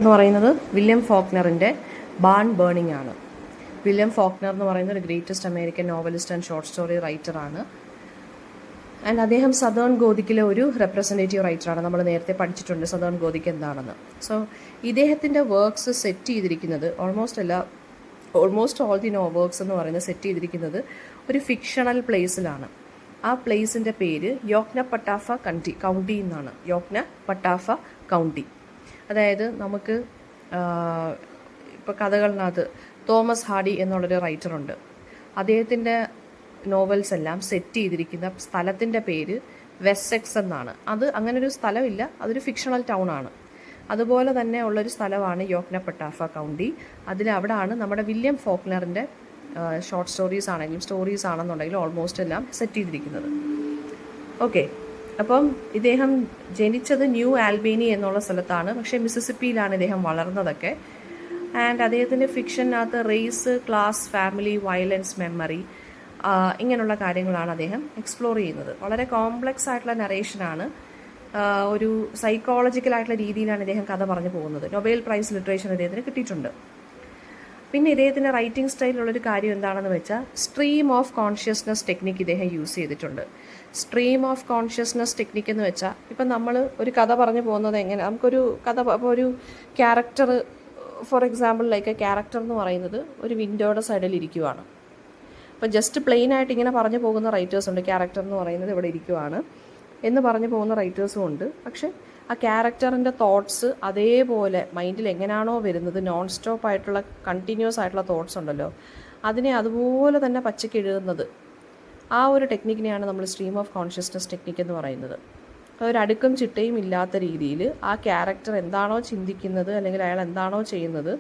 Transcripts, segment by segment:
എന്ന് പറയുന്നത് വില്യം ഫോക്നറിൻ്റെ ബാൺ ബേണിംഗ് ആണ്. വില്യം ഫോക്നർ എന്ന് പറയുന്ന ഒരു greatest American novelist and short story റൈറ്ററാണ്. ആൻഡ് അദ്ദേഹം സദേൺ ഗോതിക്കിലെ ഒരു റെപ്രസെൻറ്റേറ്റീവ് റൈറ്ററാണ്. നമ്മൾ നേരത്തെ പഠിച്ചിട്ടുണ്ട് സദേൺ ഗോതിക്ക് എന്താണെന്ന്. സോ ഇദ്ദേഹത്തിൻ്റെ വർക്ക്സ് സെറ്റ് ചെയ്തിരിക്കുന്നത് ഓൾമോസ്റ്റ് ഓൾ ദി വർക്ക്സ് എന്ന് പറയുന്നത് സെറ്റ് ചെയ്തിരിക്കുന്നത് ഒരു ഫിക്ഷണൽ പ്ലേസിലാണ്. ആ പ്ലേസിൻ്റെ പേര് യോക്നപട്ടാഫ കൗണ്ടി എന്നാണ്. യോക്നപട്ടാഫ കൗണ്ടി. അതായത് നമുക്ക് ഇപ്പോൾ കഥകളിനകത്ത് തോമസ് ഹാർഡി എന്നുള്ളൊരു റൈറ്ററുണ്ട്. അദ്ദേഹത്തിൻ്റെ നോവൽസ് എല്ലാം സെറ്റ് ചെയ്തിരിക്കുന്ന സ്ഥലത്തിൻ്റെ പേര് വെസ്സെക്സ് എന്നാണ്. അത് അങ്ങനൊരു സ്ഥലമില്ല, അതൊരു ഫിക്ഷണൽ ടൗൺ ആണ്. അതുപോലെ തന്നെ ഉള്ളൊരു സ്ഥലമാണ് യോക്നപട്ടാഫ കൗണ്ടി. അവിടാണ് നമ്മുടെ വില്യം ഫോക്നറിൻ്റെ ഷോർട്ട് സ്റ്റോറീസ് ആണെങ്കിലും സ്റ്റോറീസ് ആണെന്നുണ്ടെങ്കിലും ഓൾമോസ്റ്റ് എല്ലാം സെറ്റ് ചെയ്തിരിക്കുന്നത്. ഓക്കെ, അപ്പം ഇദ്ദേഹം ജനിച്ചത് ന്യൂ ആൽബേനി എന്നുള്ള സ്ഥലത്താണ്, പക്ഷേ മിസിസിപ്പിയിലാണ് ഇദ്ദേഹം വളർന്നതൊക്കെ. ആൻഡ് അദ്ദേഹത്തിൻ്റെ ഫിക്ഷനകത്ത് race, class, family, violence, memory ഇങ്ങനെയുള്ള കാര്യങ്ങളാണ് അദ്ദേഹം എക്സ്പ്ലോർ ചെയ്യുന്നത്. വളരെ കോംപ്ലക്സ് ആയിട്ടുള്ള നറേഷനാണ്. ഒരു സൈക്കോളജിക്കലായിട്ടുള്ള രീതിയിലാണ് ഇദ്ദേഹം കഥ പറഞ്ഞു പോകുന്നത്. നൊബേൽ പ്രൈസ് ലിറ്ററേച്ചർ ഇദ്ദേഹത്തിന് കിട്ടിയിട്ടുണ്ട്. പിന്നെ ഇദ്ദേഹത്തിൻ്റെ റൈറ്റിംഗ് സ്റ്റൈലിലുള്ളൊരു കാര്യം എന്താണെന്ന് വെച്ചാൽ സ്ട്രീം ഓഫ് കോൺഷ്യസ്നെസ് ടെക്നിക്ക് ഇദ്ദേഹം യൂസ് ചെയ്തിട്ടുണ്ട്. സ്ട്രീം ഓഫ് കോൺഷ്യസ്നെസ് ടെക്നിക്ക് എന്ന് വെച്ചാൽ ഇപ്പം നമ്മൾ ഒരു കഥ പറഞ്ഞു പോകുന്നത് എങ്ങനെ, നമുക്കൊരു കഥ ഇപ്പോൾ ഒരു character, for example like character എന്ന് പറയുന്നത് ഒരു വിൻഡോയുടെ സൈഡിൽ ഇരിക്കുവാണ്. അപ്പം ജസ്റ്റ് പ്ലെയിൻ ആയിട്ട് ഇങ്ങനെ പറഞ്ഞു പോകുന്ന റൈറ്റേഴ്സ് ഉണ്ട്. ക്യാരക്ടർ എന്ന് പറയുന്നത് ഇവിടെ ഇരിക്കുവാണ് എന്ന് പറഞ്ഞു പോകുന്ന റൈറ്റേഴ്സും ഉണ്ട്. പക്ഷേ ആ ക്യാരക്ടറിൻ്റെ തോട്ട്സ് അതേപോലെ മൈൻഡിൽ എങ്ങനെയാണോ വരുന്നത്, നോൺ സ്റ്റോപ്പ് ആയിട്ടുള്ള കണ്ടിന്യൂസ് ആയിട്ടുള്ള തോട്ട്സ് ഉണ്ടല്ലോ, അതിനെ അതുപോലെ തന്നെ പച്ചയ്ക്ക് എഴുതുന്നത്, ആ ഒരു ടെക്നിക്കിനെയാണ് നമ്മൾ സ്ട്രീം ഓഫ് കോൺഷ്യസ്നെസ് ടെക്നിക്ക് എന്ന് പറയുന്നത്. അതൊരു അടുക്കും ചിട്ടയും ഇല്ലാത്ത രീതിയിൽ ആ ക്യാരക്ടർ എന്താണോ ചിന്തിക്കുന്നത് അല്ലെങ്കിൽ അയാൾ എന്താണോ ചെയ്യുന്നത്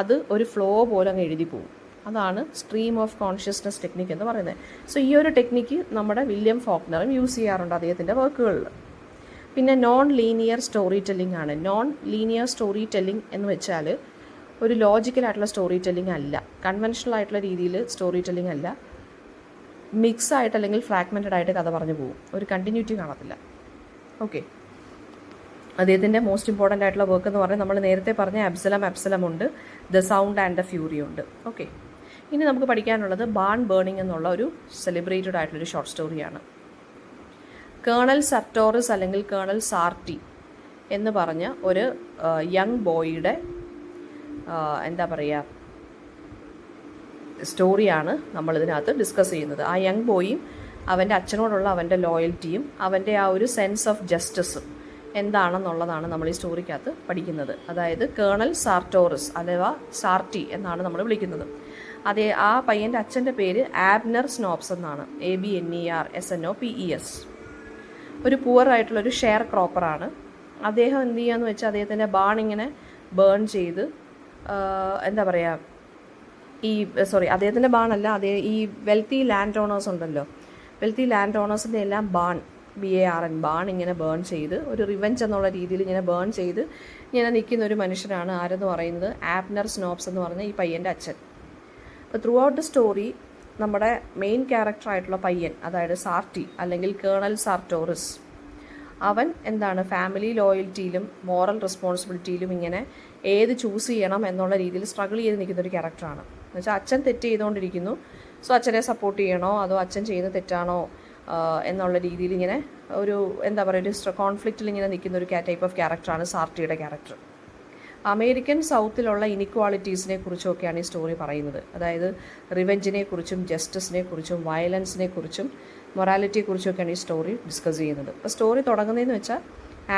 അത് ഒരു ഫ്ലോ പോലെ അങ്ങ് എഴുതി പോകും. അതാണ് സ്ട്രീം ഓഫ് കോൺഷ്യസ്നെസ് ടെക്നിക്ക് എന്ന് പറയുന്നത്. സോ ഈ ഒരു ടെക്നിക്ക് നമ്മുടെ വില്യം ഫോക്നറും യൂസ് ചെയ്യാറുണ്ട് അദ്ദേഹത്തിൻ്റെ വർക്കുകളിൽ. പിന്നെ നോൺ ലീനിയർ സ്റ്റോറി ടെല്ലിംഗ് ആണ്. നോൺ ലീനിയർ സ്റ്റോറി ടെല്ലിംഗ് എന്ന് വെച്ചാൽ ഒരു ലോജിക്കലായിട്ടുള്ള സ്റ്റോറി ടെല്ലിംഗ് അല്ല, കൺവെൻഷണൽ ആയിട്ടുള്ള രീതിയിൽ സ്റ്റോറി ടെല്ലിംഗ് അല്ല. മിക്സ് ആയിട്ട് അല്ലെങ്കിൽ ഫ്രാഗ്മെൻറ്റഡ് ആയിട്ട് കഥ പറഞ്ഞു പോകും, ഒരു കണ്ടിന്യൂറ്റി കാണത്തില്ല. ഓക്കെ, അദ്ദേഹത്തിൻ്റെ മോസ്റ്റ് ഇമ്പോർട്ടൻ്റ് ആയിട്ടുള്ള വർക്ക് എന്ന് പറഞ്ഞാൽ നമ്മൾ നേരത്തെ പറഞ്ഞ അബ്സലം ഉണ്ട്, the sound and the fury ഉണ്ട്. ഓക്കെ, ഇനി നമുക്ക് പഠിക്കാനുള്ളത് ബാൺ ബേണിംഗ് എന്നുള്ള ഒരു സെലിബ്രേറ്റഡ് ആയിട്ടുള്ളൊരു ഷോർട്ട് സ്റ്റോറിയാണ്. കേണൽ സർട്ടോറസ് അല്ലെങ്കിൽ കേണൽ സാർട്ടി എന്ന് പറഞ്ഞ ഒരു യങ് ബോയിയുടെ എന്താ പറയുക സ്റ്റോറിയാണ് നമ്മളിതിനകത്ത് ഡിസ്കസ് ചെയ്യുന്നത്. ആ യങ് ബോയും അവൻ്റെ അച്ഛനോടുള്ള അവൻ്റെ ലോയൽറ്റിയും അവൻ്റെ ആ ഒരു സെൻസ് ഓഫ് ജസ്റ്റിസും എന്താണെന്നുള്ളതാണ് നമ്മൾ ഈ സ്റ്റോറിക്കകത്ത് പഠിക്കുന്നത്. അതായത് കേണൽ സാർട്ടോറസ് അഥവാ സാർട്ടി എന്നാണ് നമ്മൾ വിളിക്കുന്നത്. ആ പയ്യൻ്റെ അച്ഛൻ്റെ പേര് ആബ്നർ സ്നോപ്സ് എന്നാണ്. ABNERSNOPES. ഒരു പുവർ ആയിട്ടുള്ളൊരു ഷെയർ ക്രോപ്പറാണ്. അദ്ദേഹം എന്ത് ചെയ്യാന്ന് വെച്ചാൽ അദ്ദേഹത്തിൻ്റെ ബാൺ ഇങ്ങനെ ബേൺ ചെയ്ത് എന്താ പറയുക, അദ്ദേഹത്തിൻ്റെ ബാണല്ല, ഈ വെൽത്തി ലാൻഡ് ഓണേഴ്സ് ഉണ്ടല്ലോ, വെൽത്തി ലാൻഡ് ഓണേഴ്സിൻ്റെ എല്ലാം BARN ബാൺ ഇങ്ങനെ ബേൺ ചെയ്ത് ഒരു റിവെഞ്ച് എന്നുള്ള രീതിയിൽ ഇങ്ങനെ ബേൺ ചെയ്ത് ഇങ്ങനെ നിൽക്കുന്ന ഒരു മനുഷ്യനാണ് ആരെന്ന് പറയുന്നത് ആബ്നർ സ്നോപ്സ് എന്ന് പറഞ്ഞ ഈ പയ്യൻ്റെ അച്ഛൻ. അപ്പോൾ ത്രൂ ഔട്ട് ദ സ്റ്റോറി നമ്മുടെ മെയിൻ ക്യാരക്ടറായിട്ടുള്ള പയ്യൻ, അതായത് സാർട്ടി അല്ലെങ്കിൽ കേണൽ സാർട്ടോറസ്, അവൻ എന്താണ് ഫാമിലി ലോയൽറ്റിയിലും മോറൽ റെസ്പോൺസിബിലിറ്റിയിലും ഇങ്ങനെ ഏത് ചൂസ് ചെയ്യണം എന്നുള്ള രീതിയിൽ സ്ട്രഗിൾ ചെയ്ത് നിൽക്കുന്ന ഒരു ക്യാരക്ടറാണ്. എന്നുവെച്ചാൽ അച്ഛൻ തെറ്റ് ചെയ്തുകൊണ്ടിരിക്കുന്നു, സോ അച്ഛനെ സപ്പോർട്ട് ചെയ്യണോ അതോ അച്ഛൻ ചെയ്യുന്ന തെറ്റാണോ എന്നുള്ള രീതിയിൽ ഇങ്ങനെ ഒരു എന്താ പറയുക ഒരു കോൺഫ്ലിക്റ്റിൽ ഇങ്ങനെ നിൽക്കുന്ന ഒരു ടൈപ്പ് ഓഫ് ക്യാരക്ടറാണ് സാർട്ടിയുടെ ക്യാരക്ടർ. അമേരിക്കൻ സൗത്തിലുള്ള ഇനിക്വാളിറ്റീസിനെ കുറിച്ചൊക്കെയാണ് ഈ സ്റ്റോറി പറയുന്നത്. അതായത് റിവെഞ്ചിനെ കുറിച്ചും ജസ്റ്റിസിനെ കുറിച്ചും വയലൻസിനെ കുറിച്ചും മൊറാലിറ്റിയെ കുറിച്ചൊക്കെയാണ് ഈ സ്റ്റോറി ഡിസ്കസ് ചെയ്യുന്നത്. അപ്പോൾ സ്റ്റോറി തുടങ്ങുന്നതെന്ന് വെച്ചാൽ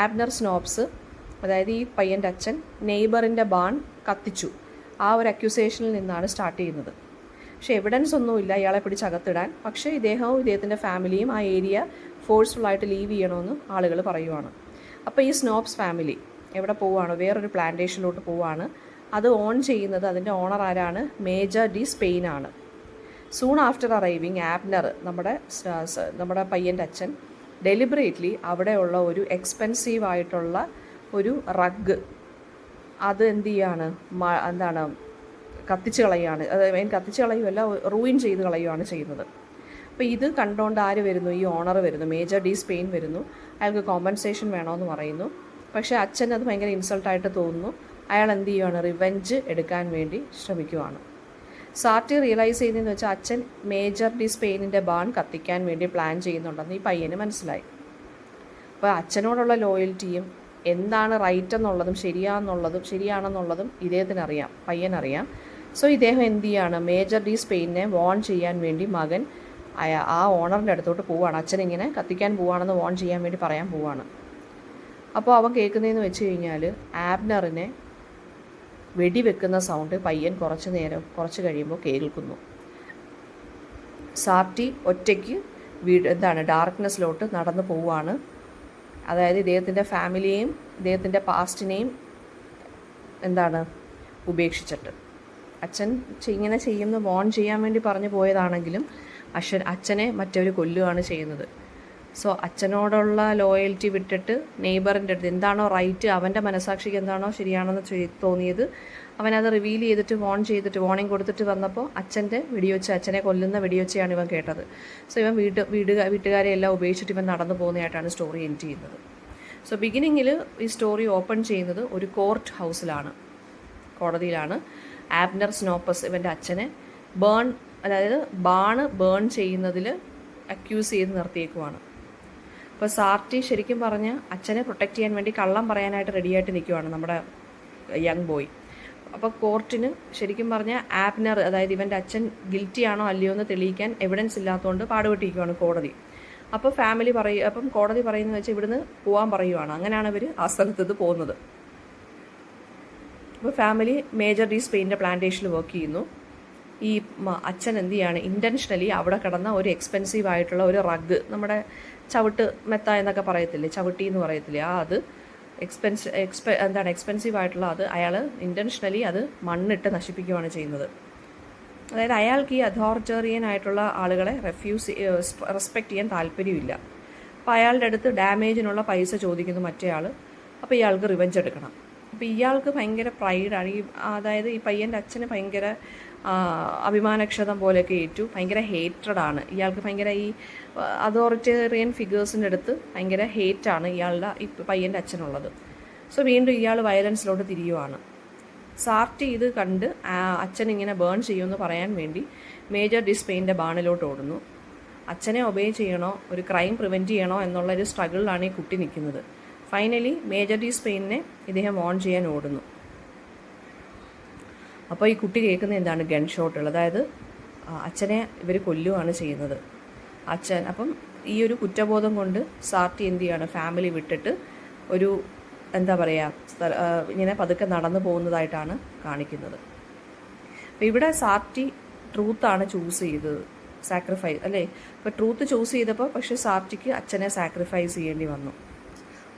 ആബ്നർ സ്നോപ്സ്, അതായത് ഈ പയ്യൻ്റെ അച്ഛൻ നെയ്ബറിൻ്റെ ബാൺ കത്തിച്ചു, ആ ഒരു അക്യൂസേഷനിൽ നിന്നാണ് സ്റ്റാർട്ട് ചെയ്യുന്നത്. പക്ഷേ എവിഡൻസ് ഒന്നുമില്ല ഇയാളെ പിടിച്ചകത്തിടാൻ. പക്ഷേ ഇദ്ദേഹത്തിൻ്റെ ഫാമിലിയും ആ ഏരിയ ഫോഴ്സ്ഫുള്ളായിട്ട് ലീവ് ചെയ്യണമെന്ന് ആളുകൾ പറയുവാണ്. അപ്പോൾ ഈ സ്നോപ്സ് ഫാമിലി എവിടെ പോവുകയാണ്, വേറൊരു പ്ലാന്റേഷനിലോട്ട് പോവുകയാണ്. അത് ഓൺ ചെയ്യുന്നത് അതിൻ്റെ ഓണർ ആരാണ്, മേജർ ഡി സ്പെയിൻ ആണ്. സൂൺ ആഫ്റ്റർ അറൈവിങ് ആബ്നർ, നമ്മുടെ പയ്യൻ്റെ അച്ഛൻ ഡെലിബറേറ്റ്ലി അവിടെയുള്ള ഒരു എക്സ്പെൻസീവ് ആയിട്ടുള്ള ഒരു റഗ് അത് എന്ത് ചെയ്യാണ്, കത്തിച്ച് കളയുകയാണ്. കത്തിച്ച് കളയുമല്ല, റൂയിൻ ചെയ്ത് കളയുകയാണ് ചെയ്യുന്നത്. അപ്പോൾ ഇത് കണ്ടുകൊണ്ട് ആര് വരുന്നു, ഈ ഓണർ വരുന്നു, മേജർ ഡി സ്പെയിൻ വരുന്നു. അയാൾക്ക് കോമ്പൻസേഷൻ വേണമെന്ന് പറയുന്നു. പക്ഷേ അച്ഛൻ അത് ഭയങ്കര ഇൻസൾട്ടായിട്ട് തോന്നുന്നു. അയാൾ എന്ത് ചെയ്യുവാണ്, റിവെഞ്ച് എടുക്കാൻ വേണ്ടി ശ്രമിക്കുവാണ്. സാർട്ടി റിയലൈസ് ചെയ്യുന്നതെന്ന് വെച്ചാൽ അച്ഛൻ മേജർ ഡി സ്പെയിനിൻ്റെ ബാൺ കത്തിക്കാൻ വേണ്ടി പ്ലാൻ ചെയ്യുന്നുണ്ടെന്ന് ഈ പയ്യന് മനസ്സിലായി. അപ്പോൾ അച്ഛനോടുള്ള ലോയൽറ്റിയും എന്താണ് റൈറ്റ് എന്നുള്ളതും ശരിയാണെന്നുള്ളതും ഇദ്ദേഹത്തിനറിയാം, പയ്യനറിയാം. സോ ഇദ്ദേഹം എന്ത് ചെയ്യാണ്, മേജർ ഡി സ്പെയിനെ വോൺ ചെയ്യാൻ വേണ്ടി മകൻ ആ ഓണറിൻ്റെ അടുത്തോട്ട് പോവുകയാണ്. അച്ഛനിങ്ങനെ കത്തിക്കാൻ പോവുകയാണെന്ന് വോൺ ചെയ്യാൻ വേണ്ടി പറയാൻ പോവുകയാണ്. അപ്പോൾ അവൻ കേൾക്കുന്നതെന്ന് വെച്ച് കഴിഞ്ഞാൽ ആബ്നറിനെ വെടിവെക്കുന്ന സൗണ്ട് പയ്യൻ കുറച്ച് കഴിയുമ്പോൾ കേൾക്കുന്നു. സാർട്ടി ഒറ്റയ്ക്ക് ഡാർക്ക്നെസ്സിലോട്ട് നടന്നു പോവുകയാണ്. അതായത് ഇദ്ദേഹത്തിൻ്റെ ഫാമിലിയെയും ഇദ്ദേഹത്തിൻ്റെ പാസ്റ്റിനെയും ഉപേക്ഷിച്ചിട്ട്. അച്ഛൻ ഇങ്ങനെ ചെയ്യുന്ന വോൺ ചെയ്യാൻ വേണ്ടി പറഞ്ഞു പോയതാണെങ്കിലും അച്ഛനെ മറ്റവർ കൊല്ലുകയാണ് ചെയ്യുന്നത്. സോ അച്ഛനോടുള്ള ലോയൽറ്റി വിട്ടിട്ട് നെയ്ബറിൻ്റെ അടുത്ത് എന്താണോ റൈറ്റ്, അവൻ്റെ മനസാക്ഷിക്ക് എന്താണോ ശരിയാണെന്ന് തോന്നിയത് അവനത് റിവീൽ ചെയ്തിട്ട് വാർണിംഗ് കൊടുത്തിട്ട് വന്നപ്പോൾ അച്ഛനെ കൊല്ലുന്ന വെടിവെച്ചയാണ് ഇവൻ കേട്ടത്. സോ ഇവൻ വീട്ടുകാരെ എല്ലാം ഉപേക്ഷിച്ചിട്ട് ഇവൻ നടന്നു പോകുന്നതായിട്ടാണ് സ്റ്റോറി എൻഡ് ചെയ്യുന്നത്. സോ ബിഗിനിങ്ങിൽ ഈ സ്റ്റോറി ഓപ്പൺ ചെയ്യുന്നത് ഒരു കോടതിയിലാണ്. ആബ്നർ സ്നോപ്പസ് ഇവൻ്റെ അച്ഛനെ ബാണ് ബേൺ ചെയ്യുന്നതിൽ അക്യൂസ് ചെയ്ത് നിർത്തിയേക്കുവാണ്. അപ്പോൾ സാർട്ടി ശരിക്കും പറഞ്ഞ് അച്ഛനെ പ്രൊട്ടക്റ്റ് ചെയ്യാൻ വേണ്ടി കള്ളം പറയാനായിട്ട് റെഡിയായിട്ട് നിൽക്കുവാണ് നമ്മുടെ യങ് ബോയ്. അപ്പോൾ കോർട്ടിന് ശരിക്കും പറഞ്ഞാൽ ആബ്നർ, അതായത് ഇവൻ്റെ അച്ഛൻ ഗിൽറ്റി ആണോ അല്ലയോ എന്ന് തെളിയിക്കാൻ എവിഡൻസ് ഇല്ലാത്തതുകൊണ്ട് പാടുപെട്ടിരിക്കുവാണ് കോടതി. അപ്പോൾ കോടതി പറയുന്നത് വെച്ചാൽ ഇവിടുന്ന് പോകാൻ പറയുവാണ്. അങ്ങനെയാണ് ഇവർ ആ സ്ഥലത്ത് പോകുന്നത്. അപ്പോൾ ഫാമിലി മേജർ ഡി സ്പെയിനിൻ്റെ പ്ലാന്റേഷനിൽ വർക്ക് ചെയ്യുന്നു. ഈ അച്ഛൻ എന്ത് ചെയ്യാണ്, ഇൻറ്റൻഷനലി അവിടെ കിടന്ന ഒരു എക്സ്പെൻസീവ് ആയിട്ടുള്ള ഒരു റഗ്, നമ്മുടെ മെത്ത എന്നൊക്കെ പറയത്തില്ലേ, ചവിട്ടി എന്ന് പറയത്തില്ലേ, അത് എക്സ്പെൻസീവ് ആയിട്ടുള്ള അത് അയാൾ ഇൻറ്റൻഷനലി അത് മണ്ണിട്ട് നശിപ്പിക്കുകയാണ് ചെയ്യുന്നത്. അതായത് അയാൾക്ക് ഈ അതോറിറ്റേറിയൻ ആയിട്ടുള്ള ആളുകളെ റെസ്പെക്റ്റ് ചെയ്യാൻ താല്പര്യമില്ല. അപ്പോൾ അയാളുടെ അടുത്ത് ഡാമേജിനുള്ള പൈസ ചോദിക്കുന്നു മറ്റേ ആൾ. അപ്പോൾ ഇയാൾക്ക് റിവെഞ്ച് എടുക്കണം. അപ്പോൾ ഇയാൾക്ക് ഭയങ്കര പ്രൈഡാണ്. അതായത് ഈ പയ്യൻ്റെ അച്ഛന് ഭയങ്കര അഭിമാനക്ഷതം പോലെയൊക്കെ ഏറ്റു, ഭയങ്കര ഹേറ്റഡാണ് ഇയാൾക്ക്. ഭയങ്കര ഈ അതോറിറ്റേറിയൻ ഫിഗേഴ്സിൻ്റെ അടുത്ത് ഭയങ്കര ഹേറ്റാണ് ഈ പയ്യൻ്റെ അച്ഛനുള്ളത്. സോ വീണ്ടും ഇയാൾ വയലൻസിലോട്ട് തിരിയുവാണ്. സാർട്ടി ഇത് കണ്ട് അച്ഛൻ ഇങ്ങനെ ബേൺ ചെയ്യുമെന്ന് പറയാൻ വേണ്ടി മേജർ ഡി സ്പെയിൻ്റെ ബാണിലോട്ട് ഓടുന്നു. അച്ഛനെ ഒബേ ചെയ്യണോ, ഒരു ക്രൈം പ്രിവെൻറ്റ് ചെയ്യണോ എന്നുള്ളൊരു സ്ട്രഗിളിലാണ് ഈ കുട്ടി നിൽക്കുന്നത്. ഫൈനലി മേജർ ഡി സ്പെയിനെ ഇദ്ദേഹം വോൺ ചെയ്യാൻ ഓടുന്നു. അപ്പോൾ ഈ കുട്ടി കേൾക്കുന്ന എന്താണ്, ഗൺ ഷോട്ടുകൾ. അതായത് അച്ഛനെ ഇവർ കൊല്ലുകയാണ് ചെയ്യുന്നത്. അപ്പം ഈ ഒരു കുറ്റബോധം കൊണ്ട് സാർട്ടി എന്ത് ചെയ്യാണ്, ഫാമിലി വിട്ടിട്ട് ഒരു ഇങ്ങനെ പതുക്കെ നടന്നു പോകുന്നതായിട്ടാണ് കാണിക്കുന്നത്. അപ്പോൾ ഇവിടെ സാർട്ടി ട്രൂത്താണ് ചൂസ് ചെയ്തത്, സാക്രിഫൈസ് അല്ലേ. അപ്പോൾ ട്രൂത്ത് ചൂസ് ചെയ്തപ്പോൾ പക്ഷേ സാർട്ടിക്ക് അച്ഛനെ സാക്രിഫൈസ് ചെയ്യേണ്ടി വന്നു.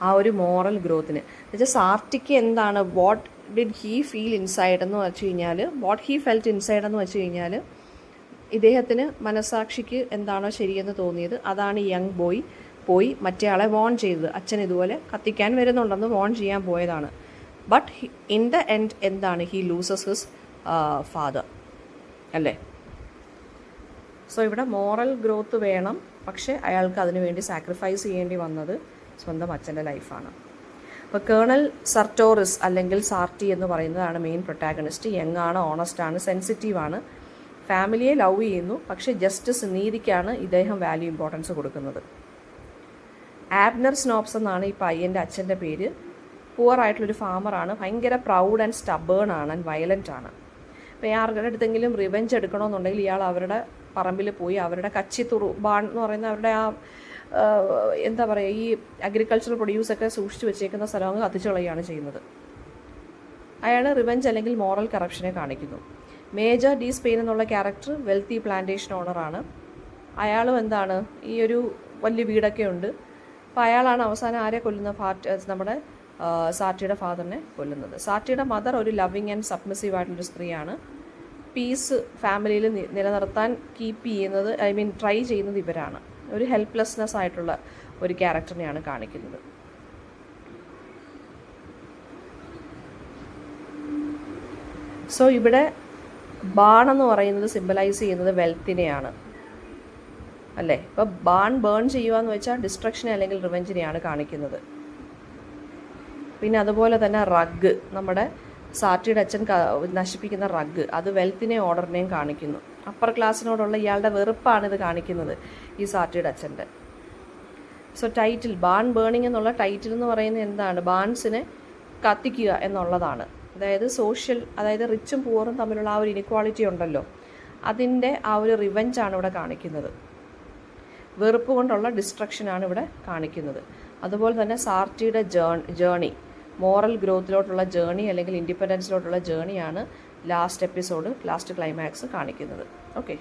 ആ ഒരു മോറൽ ഗ്രോത്തിന് എന്നുവെച്ചാൽ സാർട്ടിക്ക് എന്താണ്, what did he feel inside എന്ന് വെച്ച് കഴിഞ്ഞാൽ, വാട്ട് ഹീ ഫെൽറ്റ് ഇൻസൈഡ് എന്ന് വെച്ച് കഴിഞ്ഞാൽ, ഇദ്ദേഹത്തിന് മനസാക്ഷിക്ക് എന്താണോ ശരിയെന്ന് തോന്നിയത് അതാണ് യങ് ബോയ് പോയി മറ്റേ ആളെ വോൺ ചെയ്തത്. അച്ഛൻ ഇതുപോലെ കത്തിക്കാൻ വരുന്നുണ്ടെന്ന് വോൺ ചെയ്യാൻ പോയതാണ്. ബട്ട് ഇൻ ദ എൻഡ് എന്താണ്, ഹീ ലൂസസ് ഹിസ് ഫാദർ അല്ലേ. സോ ഇവിടെ മോറൽ ഗ്രോത്ത് വേണം, പക്ഷേ അയാൾക്ക് അതിനു വേണ്ടി സാക്രിഫൈസ് ചെയ്യേണ്ടി വന്നത് സ്വന്തം അച്ഛൻ്റെ ലൈഫാണ്. അപ്പോൾ കേണൽ സർട്ടോറിസ് അല്ലെങ്കിൽ സാർട്ടി എന്ന് പറയുന്നതാണ് മെയിൻ പ്രൊട്ടാഗണിസ്റ്റ്. യങ് ആണ്, ഓണസ്റ്റാണ്, സെൻസിറ്റീവാണ്, ഫാമിലിയെ ലവ് ചെയ്യുന്നു, പക്ഷേ ജസ്റ്റിസ്, നീതിക്കാണ് ഇദ്ദേഹം ഇമ്പോർട്ടൻസ് കൊടുക്കുന്നത്. ആബ്നർ സ്നോപ്സ് എന്നാണ് ഈ പയ്യൻ്റെ അച്ഛൻ്റെ പേര്. പുവർ ആയിട്ടുള്ളൊരു ഫാമറാണ്, ഭയങ്കര പ്രൗഡ് ആൻഡ് സ്റ്റബേൺ ആണ്, ആൻഡ് വയലൻ്റ് ആണ്. അപ്പോൾ ആരുടെ അടുത്തെങ്കിലും റിവെഞ്ച് എടുക്കണമെന്നുണ്ടെങ്കിൽ ഇയാൾ അവരുടെ പറമ്പിൽ പോയി അവരുടെ ബാൺ എന്ന് പറയുന്ന അവരുടെ ഈ അഗ്രികൾച്ചറൽ പ്രൊഡ്യൂസൊക്കെ സൂക്ഷിച്ച് വെച്ചേക്കുന്ന സ്ഥലം കത്തിച്ചു കളയുകയാണ് ചെയ്യുന്നത്. അയാൾ റിവെഞ്ച് അല്ലെങ്കിൽ മോറൽ കറപ്ഷനെ കാണിക്കുന്നു. മേജർ ഡി സ്പെയിൻ എന്നുള്ള ക്യാരക്ടർ വെൽത്തി പ്ലാന്റേഷൻ ഓണറാണ്. അയാളും ഈ ഒരു വലിയ വീടൊക്കെ ഉണ്ട്. അപ്പോൾ അയാളാണ് അവസാനം ആരെ കൊല്ലുന്ന, നമ്മുടെ സാർട്ടിയുടെ ഫാദറിനെ കൊല്ലുന്നത്. സാർട്ടിയുടെ മദർ ഒരു ലവിങ് ആൻഡ് സബ്മിസീവ് ആയിട്ടുള്ളൊരു സ്ത്രീയാണ്. പീസ് ഫാമിലിയിൽ നിലനിർത്താൻ ട്രൈ ചെയ്യുന്നത് ഇവരാണ്. ഒരു ഹെൽപ്ലെസ്നെസ് ആയിട്ടുള്ള ഒരു ക്യാരക്ടറിനെയാണ് കാണിക്കുന്നത്. സോ ഇവിടെ ബാൺ എന്ന് പറയുന്നത് സിംബലൈസ് ചെയ്യുന്നത് വെൽത്തിനെയാണ് അല്ലേ. ഇപ്പോൾ ബാൺ ബേൺ ചെയ്യുക എന്ന് വെച്ചാൽ ഡിസ്ട്രക്ഷനെ അല്ലെങ്കിൽ റിവെഞ്ചിനെയാണ് കാണിക്കുന്നത്. പിന്നെ അതുപോലെ തന്നെ റഗ്, നമ്മുടെ സാർട്ടിയുടെ അച്ഛൻ നശിപ്പിക്കുന്ന റഗ് അത് വെൽത്തിനെയും ഓർഡറിനെയും കാണിക്കുന്നു. അപ്പർ ക്ലാസ്സിനോടുള്ള ഇയാളുടെ വെറുപ്പാണ് ഇത് കാണിക്കുന്നത് ഈ സാർട്ടിയുടെ അച്ഛൻ്റെ. സോ ടൈറ്റിൽ ബാൺ ബേണിംഗ് എന്നുള്ള ടൈറ്റിൽ എന്ന് പറയുന്നത് എന്താണ്? ബാൺസിനെ കത്തിക്കുക എന്നുള്ളതാണ്. അതായത് അതായത് റിച്ചും പൂവറും തമ്മിലുള്ള ആ ഒരു ഇനിക്വാളിറ്റി ഉണ്ടല്ലോ, അതിൻ്റെ ആ ഒരു റിവെഞ്ചാണ് ഇവിടെ കാണിക്കുന്നത്. വെറുപ്പ് കൊണ്ടുള്ള ഡിസ്ട്രക്ഷനാണ് ഇവിടെ കാണിക്കുന്നത്. അതുപോലെ തന്നെ സാർട്ടിയുടെ ജേണി, മോറൽ ഗ്രോത്തിലോട്ടുള്ള ജേണി അല്ലെങ്കിൽ ഇൻഡിപെൻഡൻസിലോട്ടുള്ള ജേണിയാണ് ലാസ്റ്റ് ക്ലൈമാക്സ് കാണിക്കുന്നത്. ഓക്കെ.